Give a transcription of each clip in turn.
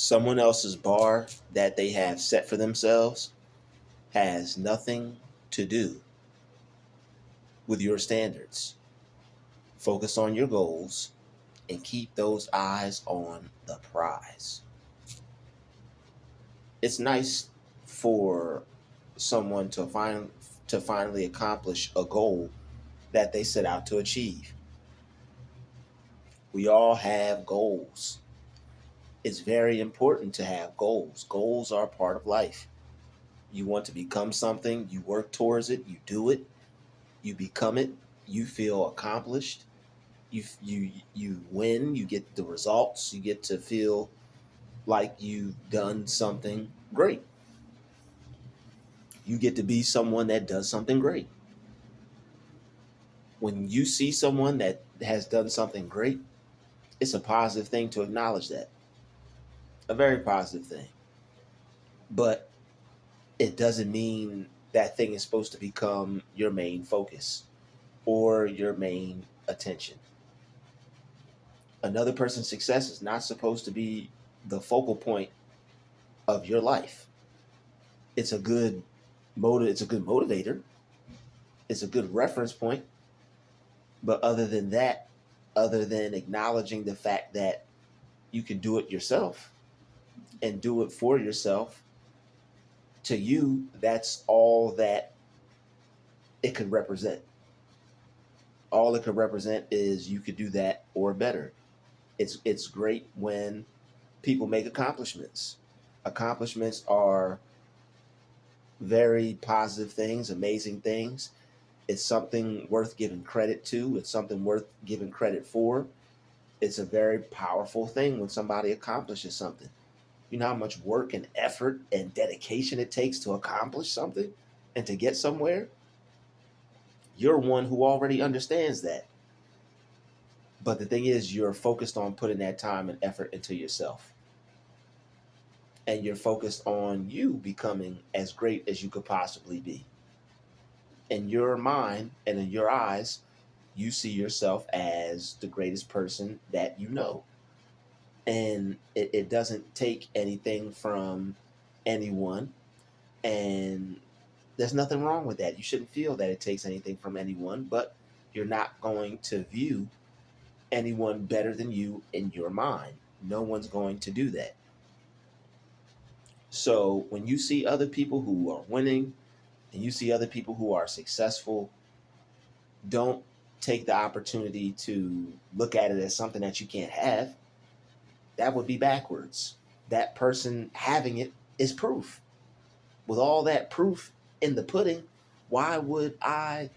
Someone else's bar that they have set for themselves has nothing to do with your standards. Focus on your goals and keep those eyes on the prize. It's nice for someone to finally accomplish a goal that they set out to achieve. We all have goals. It's very important to have goals. Goals are part of life. You want to become something, you work towards it, you do it, you become it, you feel accomplished. You win, you get the results, you get to feel like you've done something great. You get to be someone that does something great. When you see someone that has done something great, it's a positive thing to acknowledge that. A very positive thing. But it doesn't mean that thing is supposed to become your main focus or your main attention. Another person's success is not supposed to be the focal point of your life. It's a good it's a good motivator. It's a good reference point. But other than that, other than acknowledging the fact that you can do it yourself and do it for yourself, to you, that's all that it could represent. All it could represent is you could do that or better. It's great when people make accomplishments. Accomplishments are very positive things, amazing things. It's something worth giving credit to. It's something worth giving credit for. It's a very powerful thing when somebody accomplishes something. You know how much work and effort and dedication it takes to accomplish something and to get somewhere? You're one who already understands that. But the thing is, you're focused on putting that time and effort into yourself. And you're focused on you becoming as great as you could possibly be. In your mind and in your eyes, you see yourself as the greatest person that you know. And it doesn't take anything from anyone. And there's nothing wrong with that. You shouldn't feel that it takes anything from anyone, but you're not going to view anyone better than you in your mind. No one's going to do that. So when you see other people who are winning and you see other people who are successful, don't take the opportunity to look at it as something that you can't have. That would be backwards. That person having it is proof. With all that proof in the pudding, why would I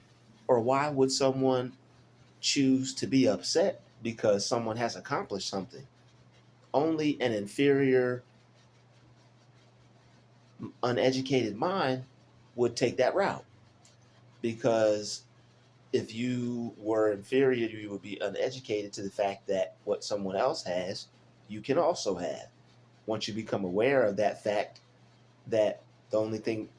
or why would someone choose to be upset because someone has accomplished something? Only an inferior, uneducated mind would take that route. Because if you were inferior, you would be uneducated to the fact that what someone else has, you can also have. Once you become aware of that fact, that the only thing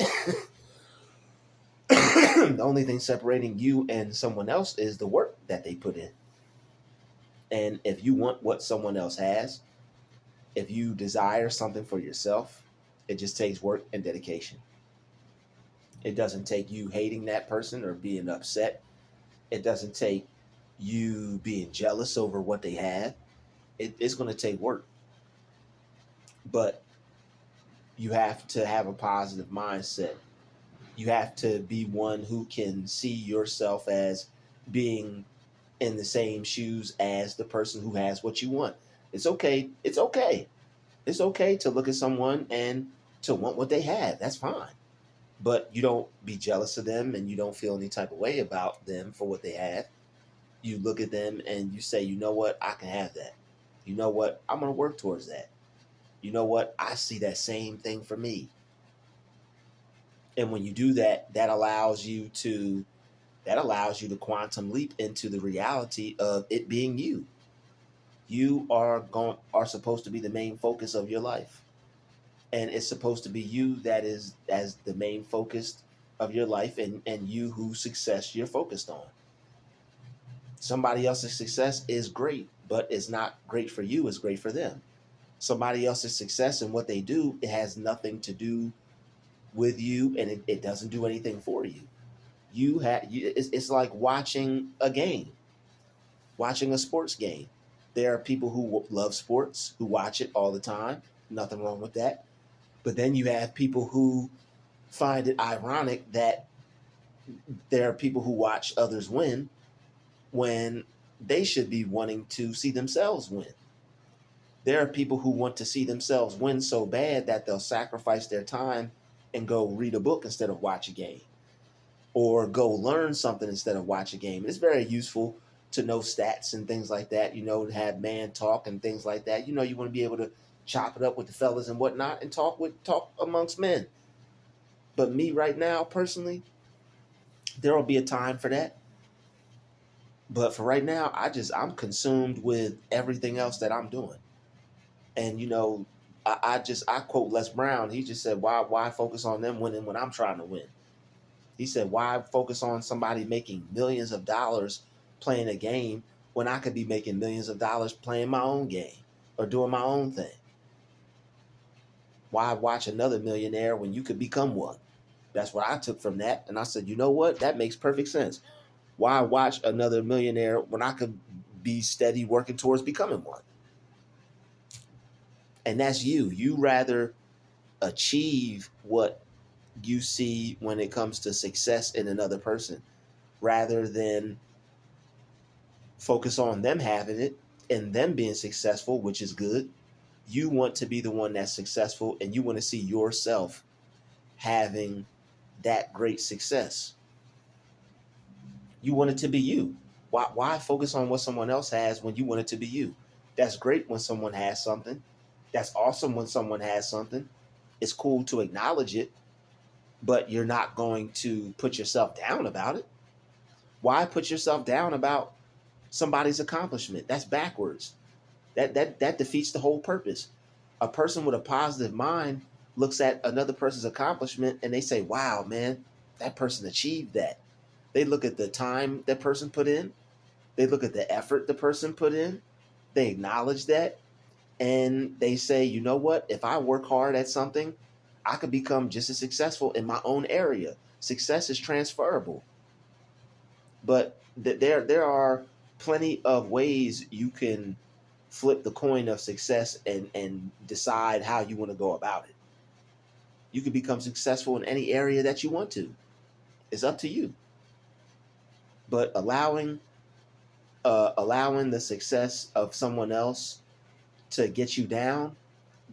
the only thing separating you and someone else is the work that they put in. And if you want what someone else has, if you desire something for yourself, it just takes work and dedication. It doesn't take you hating that person or being upset. It doesn't take you being jealous over what they have. It's going to take work. But you have to have a positive mindset. You have to be one who can see yourself as being in the same shoes as the person who has what you want. It's okay. It's okay. It's okay to look at someone and to want what they have. That's fine. But you don't be jealous of them and you don't feel any type of way about them for what they have. You look at them and you say, you know what? I can have that. You know what? I'm going to work towards that. You know what? I see that same thing for me. And when you do that, that allows you to quantum leap into the reality of it being you. You are supposed to be the main focus of your life. And it's supposed to be you that is as the main focus of your life, and you whose success you're focused on. Somebody else's success is great, but it's not great for you, it's great for them. Somebody else's success and what they do, it has nothing to do with you, and it doesn't do anything for you. It's like watching a game, watching a sports game. There are people who love sports who watch it all the time. Nothing wrong with that. But then you have people who find it ironic that there are people who watch others win when they should be wanting to see themselves win. There are people who want to see themselves win so bad that they'll sacrifice their time and go read a book instead of watch a game, or go learn something instead of watch a game. It's very useful to know stats and things like that, to have man talk and things like that. You want to be able to chop it up with the fellas and whatnot and talk amongst men. But me right now, personally, there will be a time for that. But for right now, I'm consumed with everything else that I'm doing. And I quote Les Brown. He just said, "Why focus on them winning when I'm trying to win?" He said, "Why focus on somebody making millions of dollars playing a game when I could be making millions of dollars playing my own game or doing my own thing? Why watch another millionaire when you could become one?" That's what I took from that. And I said, you know what? That makes perfect sense. Why watch another millionaire when I could be steady working towards becoming one? And that's you. You rather achieve what you see when it comes to success in another person rather than focus on them having it and them being successful, which is good. You want to be the one that's successful, and you want to see yourself having that great success. You want it to be you. Why focus on what someone else has when you want it to be you? That's great when someone has something. That's awesome when someone has something. It's cool to acknowledge it, but you're not going to put yourself down about it. Why put yourself down about somebody's accomplishment? That's backwards. That defeats the whole purpose. A person with a positive mind looks at another person's accomplishment and they say, "Wow, man, that person achieved that." They look at the time that person put in. They look at the effort the person put in. They acknowledge that, and they say, "You know what? If I work hard at something, I could become just as successful in my own area." Success is transferable, but there are plenty of ways you can flip the coin of success and decide how you want to go about it. You can become successful in any area that you want to. It's up to you. But allowing the success of someone else to get you down,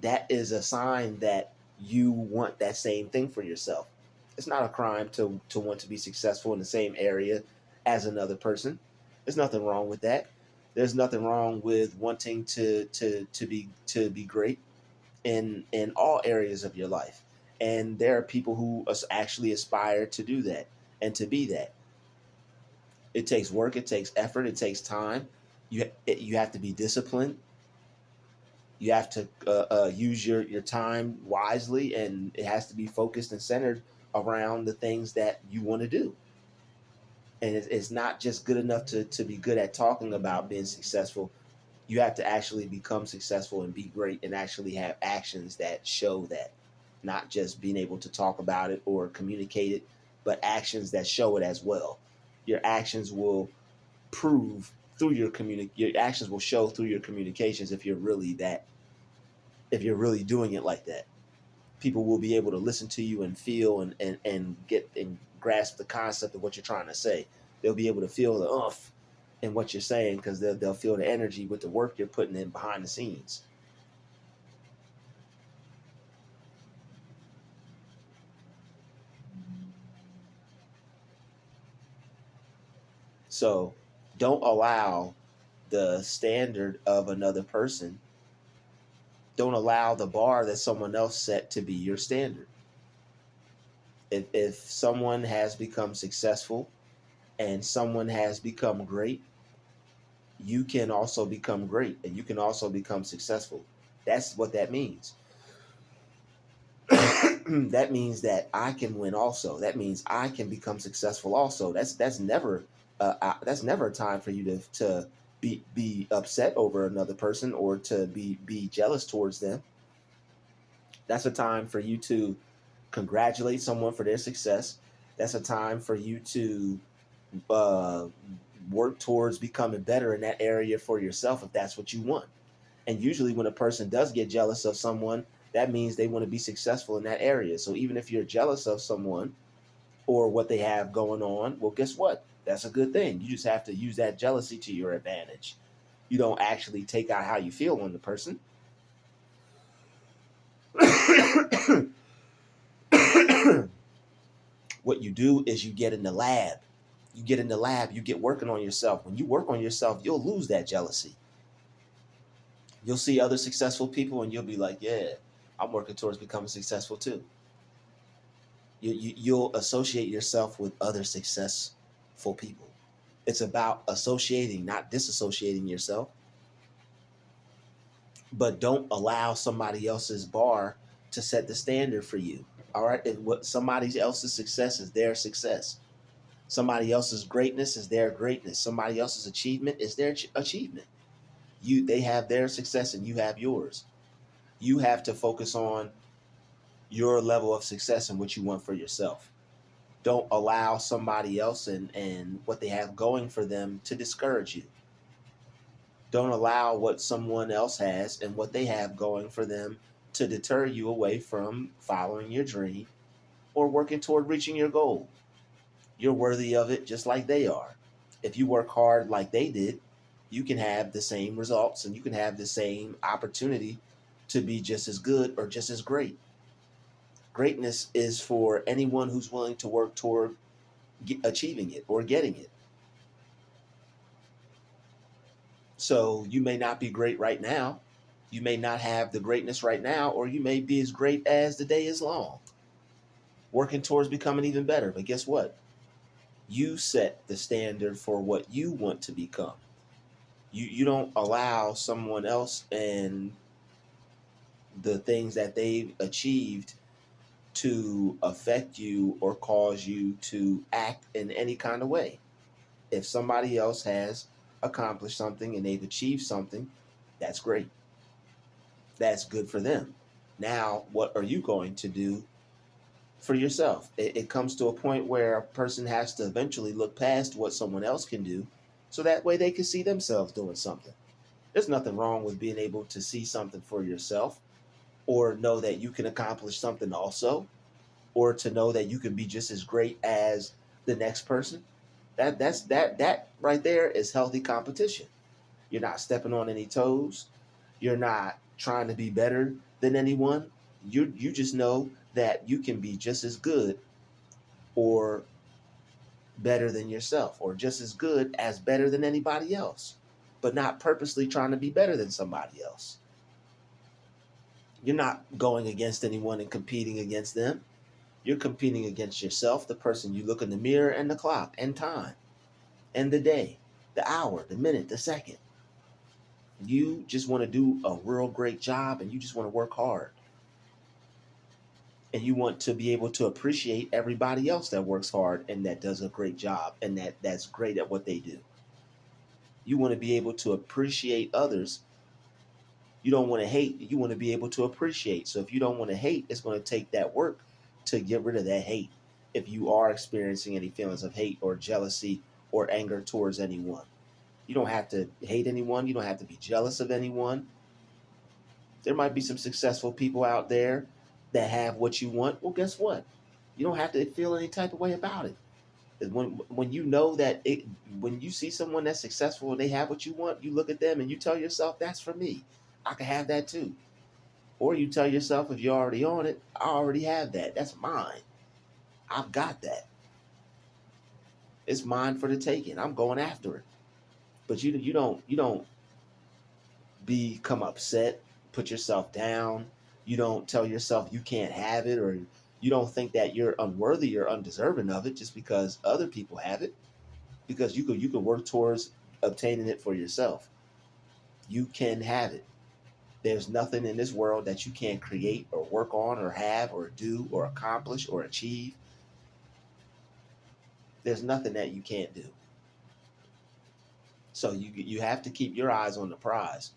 that is a sign that you want that same thing for yourself. It's not a crime to want to be successful in the same area as another person. There's nothing wrong with that. There's nothing wrong with wanting to be great in all areas of your life. And there are people who actually aspire to do that and to be that. It takes work, it takes effort, it takes time. You have to be disciplined. You have to use your time wisely, and it has to be focused and centered around the things that you want to do. And it's not just good enough to be good at talking about being successful. You have to actually become successful and be great and actually have actions that show that, not just being able to talk about it or communicate it, but actions that show it as well. Your actions will prove through your actions will show through your communications if you're really doing it like that. People will be able to listen to you and feel and get and grasp the concept of what you're trying to say. They'll be able to feel the oomph in what you're saying because they'll feel the energy with the work you're putting in behind the scenes. So don't allow the standard of another person, don't allow the bar that someone else set to be your standard. If someone has become successful and someone has become great, you can also become great and you can also become successful. That's what that means. That means that I can win also. That means I can become successful also. That's never a time for you to be upset over another person or to be jealous towards them. That's a time for you to congratulate someone for their success. That's a time for you to uh, work towards becoming better in that area for yourself if that's what you want. And usually, when a person does get jealous of someone, that means they want to be successful in that area. So even if you're jealous of someone or what they have going on, well, guess what? That's a good thing. You just have to use that jealousy to your advantage. You don't actually take out how you feel on the person. What you do is you get in the lab. You get in the lab, you get working on yourself. When you work on yourself, you'll lose that jealousy. You'll see other successful people and you'll be like, yeah, I'm working towards becoming successful too. You'll associate yourself with other successful people. It's about associating, not disassociating yourself. But don't allow somebody else's bar to set the standard for you. All right. And what somebody else's success is their success. Somebody else's greatness is their greatness. Somebody else's achievement is their achievement. They have their success and you have yours. You have to focus on your level of success and what you want for yourself. Don't allow somebody else and what they have going for them to discourage you. Don't allow what someone else has and what they have going for them to deter you away from following your dream or working toward reaching your goal. You're worthy of it just like they are. If you work hard like they did, you can have the same results and you can have the same opportunity to be just as good or just as great. Greatness is for anyone who's willing to work toward achieving it or getting it. So you may not be great right now. You may not have the greatness right now, or you may be as great as the day is long, working towards becoming even better. But guess what? You set the standard for what you want to become. You don't allow someone else and the things that they've achieved to affect you or cause you to act in any kind of way. If somebody else has accomplished something and they've achieved something, that's great. That's good for them. Now, what are you going to do for yourself? It comes to a point where a person has to eventually look past what someone else can do so that way they can see themselves doing something. There's nothing wrong with being able to see something for yourself or know that you can accomplish something also, or to know that you can be just as great as the next person. That right there is healthy competition. You're not stepping on any toes. You're not trying to be better than anyone. You just know that you can be just as good or better than yourself, or just as good as better than anybody else, but not purposely trying to be better than somebody else. You're not going against anyone and competing against them. You're competing against yourself, the person you look in the mirror, and the clock, and time, and the day, the hour, the minute, the second. You just want to do a real great job and you just want to work hard. And you want to be able to appreciate everybody else that works hard and that does a great job and that's great at what they do. You want to be able to appreciate others. You don't want to hate, you want to be able to appreciate. So if you don't want to hate, it's going to take that work to get rid of that hate. If you are experiencing any feelings of hate or jealousy or anger towards anyone, you don't have to hate anyone. You don't have to be jealous of anyone. There might be some successful people out there that have what you want. Well, guess what? You don't have to feel any type of way about it. When you know that when you see someone that's successful and they have what you want, you look at them and you tell yourself, that's for me. I can have that too. Or you tell yourself, if you're already on it, I already have that. That's mine. I've got that. It's mine for the taking. I'm going after it. But you don't become upset, put yourself down. You don't tell yourself you can't have it, or you don't think that you're unworthy or undeserving of it just because other people have it. Because you could work towards obtaining it for yourself. You can have it. There's nothing in this world that you can't create or work on or have or do or accomplish or achieve. There's nothing that you can't do. So you have to keep your eyes on the prize.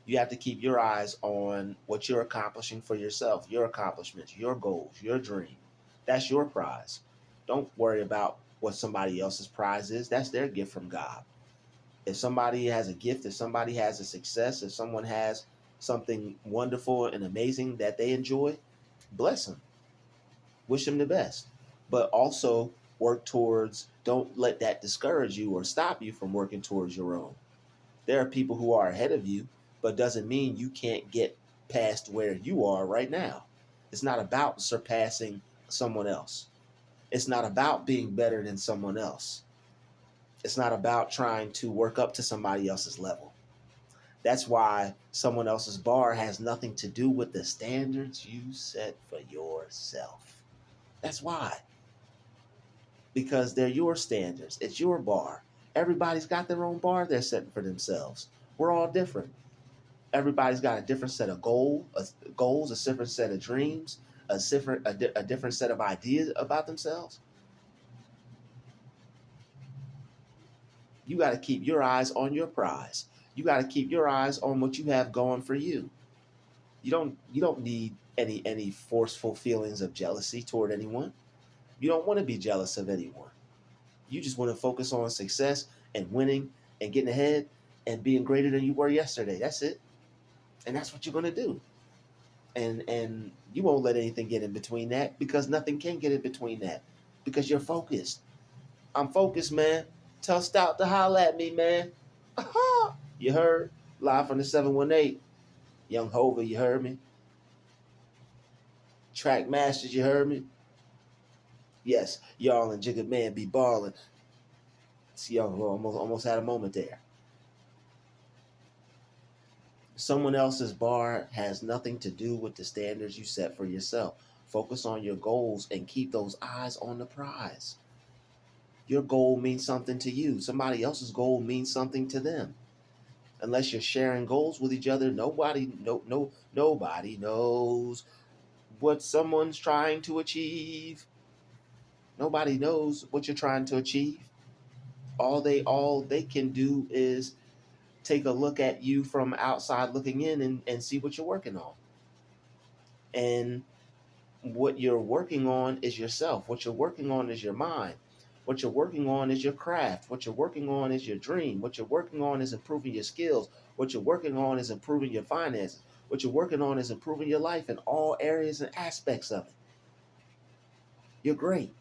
You have to keep your eyes on what you're accomplishing for yourself, your accomplishments, your goals, your dream. That's your prize. Don't worry about what somebody else's prize is. That's their gift from God. If somebody has a gift, if somebody has a success, if someone has something wonderful and amazing that they enjoy, bless them. Wish them the best. But also work towards, don't let that discourage you or stop you from working towards your own. There are people who are ahead of you, but doesn't mean you can't get past where you are right now. It's not about surpassing someone else. It's not about being better than someone else. It's not about trying to work up to somebody else's level. That's why someone else's bar has nothing to do with the standards you set for yourself. That's why. Because they're your standards. It's your bar. Everybody's got their own bar they're setting for themselves. We're all different. Everybody's got a different set of goals, a different set of dreams, a different set of ideas about themselves. You got to keep your eyes on your prize. You got to keep your eyes on what you have going for you. You don't need any forceful feelings of jealousy toward anyone. You don't want to be jealous of anyone. You just want to focus on success and winning and getting ahead and being greater than you were yesterday. That's it. And that's what you're going to do. And you won't let anything get in between that, because nothing can get in between that, because you're focused. I'm focused, man. Tell Stout to holler at me, man. You heard? Live from the 718. Young Hova, you heard me? Track Masters, you heard me? Yes, y'all and Jigga Man be balling. See, y'all almost had a moment there. Someone else's bar has nothing to do with the standards you set for yourself. Focus on your goals and keep those eyes on the prize. Your goal means something to you. Somebody else's goal means something to them. Unless you're sharing goals with each other, nobody knows what someone's trying to achieve. Nobody knows what you're trying to achieve. All they can do is take a look at you from outside looking in and see what you're working on. And what you're working on is yourself. What you're working on is your mind. What you're working on is your craft. What you're working on is your dream. What you're working on is improving your skills. What you're working on is improving your finances. What you're working on is improving your life in all areas and aspects of it. You're great.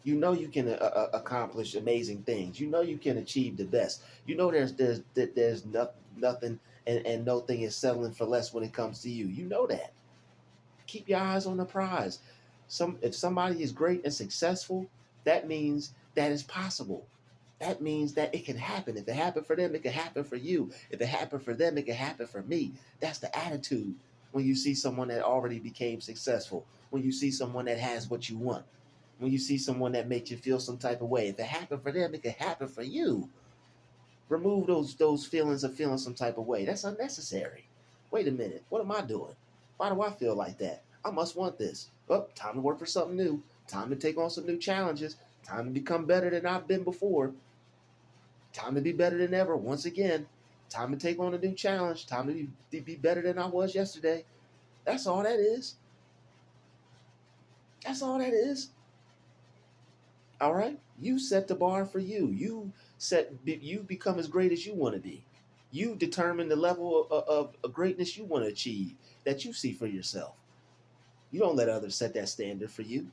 You know you can accomplish amazing things. You know you can achieve the best. You know there's nothing and no thing is settling for less when it comes to you. You know that. Keep your eyes on the prize. If somebody is great and successful, that means that it's possible. That means that it can happen. If it happened for them, it can happen for you. If it happened for them, it can happen for me. That's the attitude when you see someone that already became successful. When you see someone that has what you want. When you see someone that makes you feel some type of way. If it happened for them, it can happen for you. Remove those feelings of feeling some type of way. That's unnecessary. Wait a minute. What am I doing? Why do I feel like that? I must want this. Oh, time to work for something new. Time to take on some new challenges. Time to become better than I've been before. Time to be better than ever once again. Time to take on a new challenge. Time to be better than I was yesterday. That's all that is. That's all that is. All right? You set the bar for you. You become as great as you want to be. You determine the level of greatness you want to achieve that you see for yourself. You don't let others set that standard for you.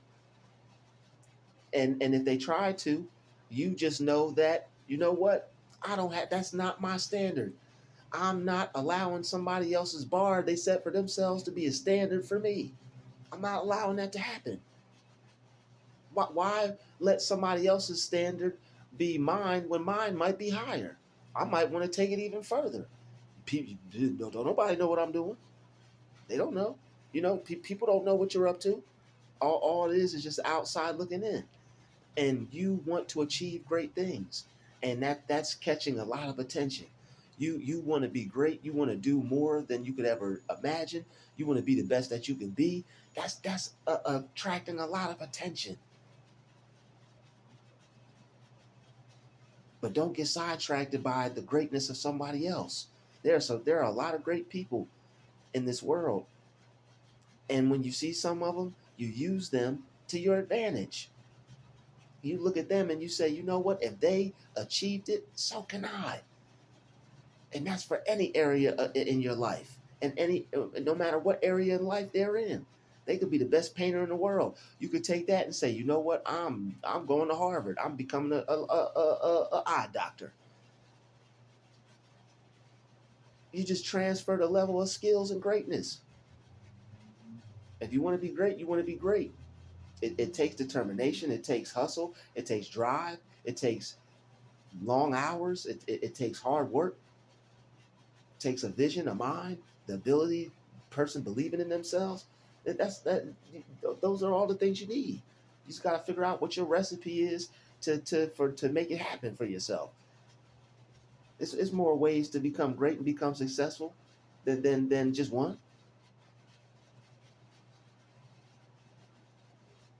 And if they try to, you just know that, you know what? I don't have That's not my standard. I'm not allowing somebody else's bar they set for themselves to be a standard for me. I'm not allowing that to happen. Why let somebody else's standard be mine when mine might be higher? I might want to take it even further. Don't nobody know what I'm doing. They don't know. People don't know what you're up to. All it is just outside looking in. And you want to achieve great things. And that's catching a lot of attention. You want to be great. You want to do more than you could ever imagine. You want to be the best that you can be. That's attracting a lot of attention. But don't get sidetracked by the greatness of somebody else. There are a lot of great people in this world, and when you see some of them, you use them to your advantage. You look at them and you say, you know what? If they achieved it, so can I. And that's for any area in your life, and no matter what area in life they're in. They could be the best painter in the world. You could take that and say, you know what? I'm going to Harvard. I'm becoming a eye doctor. You just transfer the level of skills and greatness. If you want to be great, you want to be great. It takes determination. It takes hustle. It takes drive. It takes long hours. It takes hard work. It takes a vision, a mind, the ability, person believing in themselves. That. Those are all the things you need. You just got to figure out what your recipe is to make it happen for yourself. It's more ways to become great and become successful than just one.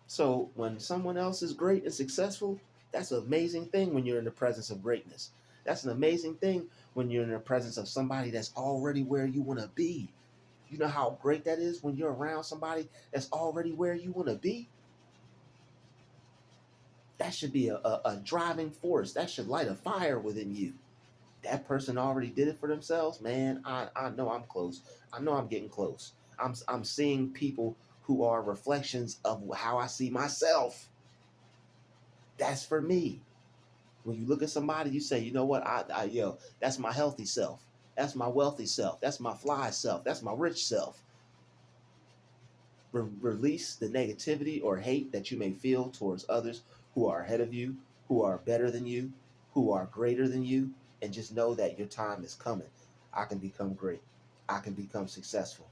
So when someone else is great and successful, that's an amazing thing when you're in the presence of greatness. That's an amazing thing when you're in the presence of somebody that's already where you want to be. You know how great that is when you're around somebody that's already where you want to be? That should be a driving force. That should light a fire within you. That person already did it for themselves. Man, I know I'm close. I know I'm getting close. I'm seeing people who are reflections of how I see myself. That's for me. When you look at somebody, you say, you know what, that's my healthy self. That's my wealthy self. That's my fly self. That's my rich self. Release the negativity or hate that you may feel towards others who are ahead of you, who are better than you, who are greater than you, and just know that your time is coming. I can become great. I can become successful.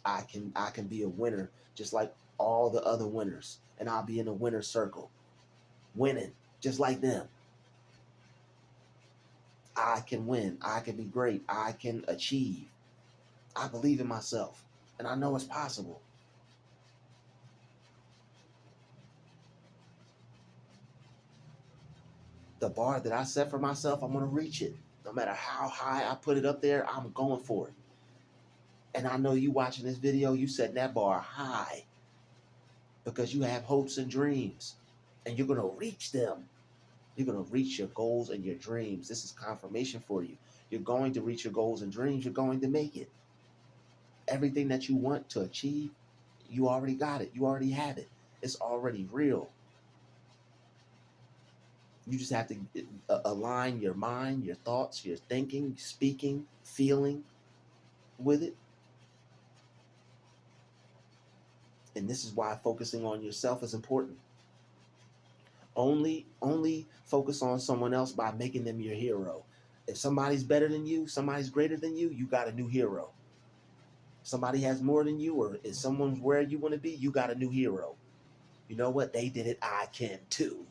I can be a winner just like all the other winners, and I'll be in a winner circle, winning just like them. I can win. I can be great. I can achieve. I believe in myself, and I know it's possible. The bar that I set for myself, I'm going to reach it. No matter how high I put it up there, I'm going for it. And I know you watching this video, you set that bar high because you have hopes and dreams, and you're going to reach them. You're going to reach your goals and your dreams. This is confirmation for you. You're going to reach your goals and dreams. You're going to make it. Everything that you want to achieve, you already got it. You already have it. It's already real. You just have to align your mind, your thoughts, your thinking, speaking, feeling with it. And this is why focusing on yourself is important. Only focus on someone else by making them your hero. If somebody's better than you, somebody's greater than you got a new hero. Somebody has more than you, or if someone's where you want to be, you got a new hero. You know what? They did it. I can too.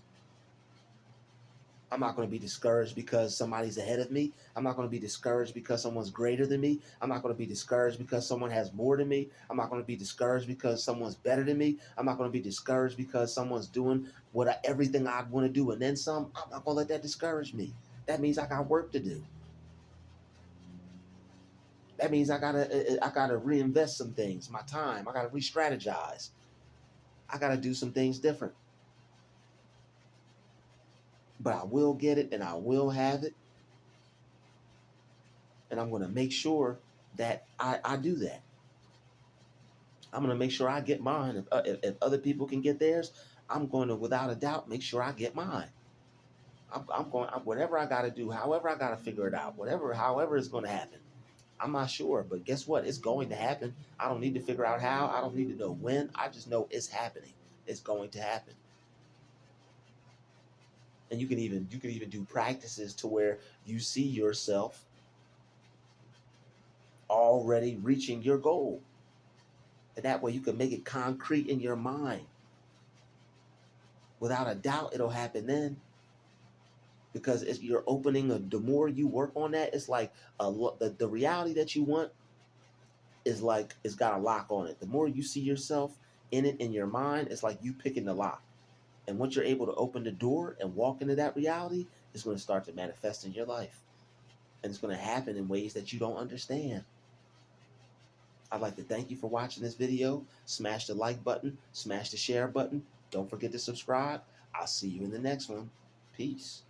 I'm not going to be discouraged because somebody's ahead of me. I'm not going to be discouraged because someone's greater than me. I'm not going to be discouraged because someone has more than me. I'm not going to be discouraged because someone's better than me. I'm not going to be discouraged because someone's doing everything I'd want to do and then some. I'm not going to let that discourage me. That means I got work to do. That means I gotta reinvest some things, my time. I gotta re-strategize. I gotta do some things different. But I will get it and I will have it. And I'm gonna make sure that I do that. I'm gonna make sure I get mine. If other people can get theirs, I'm going to, without a doubt, make sure I get mine. Whatever I gotta do, however I gotta figure it out, however it's gonna happen. I'm not sure, but guess what? It's going to happen. I don't need to figure out how. I don't need to know when. I just know it's happening. It's going to happen. And you can even do practices to where you see yourself already reaching your goal. And that way you can make it concrete in your mind. Without a doubt, it'll happen then. Because you're opening, the more you work on that, it's like the reality that you want is like it's got a lock on it. The more you see yourself in it in your mind, it's like you picking the lock. And once you're able to open the door and walk into that reality, is going to start to manifest in your life. And it's going to happen in ways that you don't understand. I'd like to thank you for watching this video. Smash the like button, smash the share button. Don't forget to subscribe. I'll see you in the next one. Peace.